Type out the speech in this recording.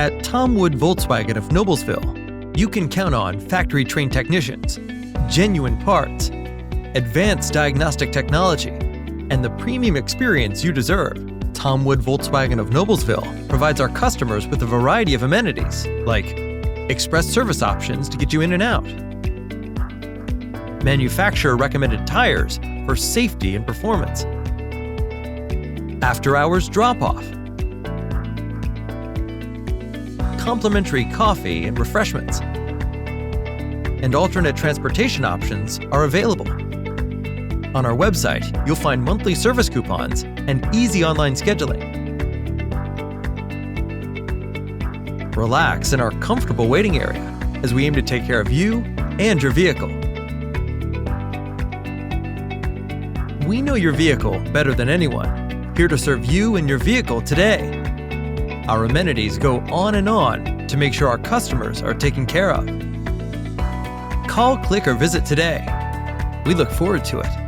At Tom Wood Volkswagen of Noblesville, you can count on factory-trained technicians, genuine parts, advanced diagnostic technology, and the premium experience you deserve. Tom Wood Volkswagen of Noblesville provides our customers with a variety of amenities, like express service options to get you in and out, manufacturer-recommended tires for safety and performance, after-hours drop-off, complimentary coffee and refreshments, and alternate transportation options are available. On our website, you'll find monthly service coupons and easy online scheduling. Relax in our comfortable waiting area as we aim to take care of you and your vehicle. We know your vehicle better than anyone, here to serve you and your vehicle today. Our amenities go on and on to make sure our customers are taken care of. Call, click, or visit today. We look forward to it.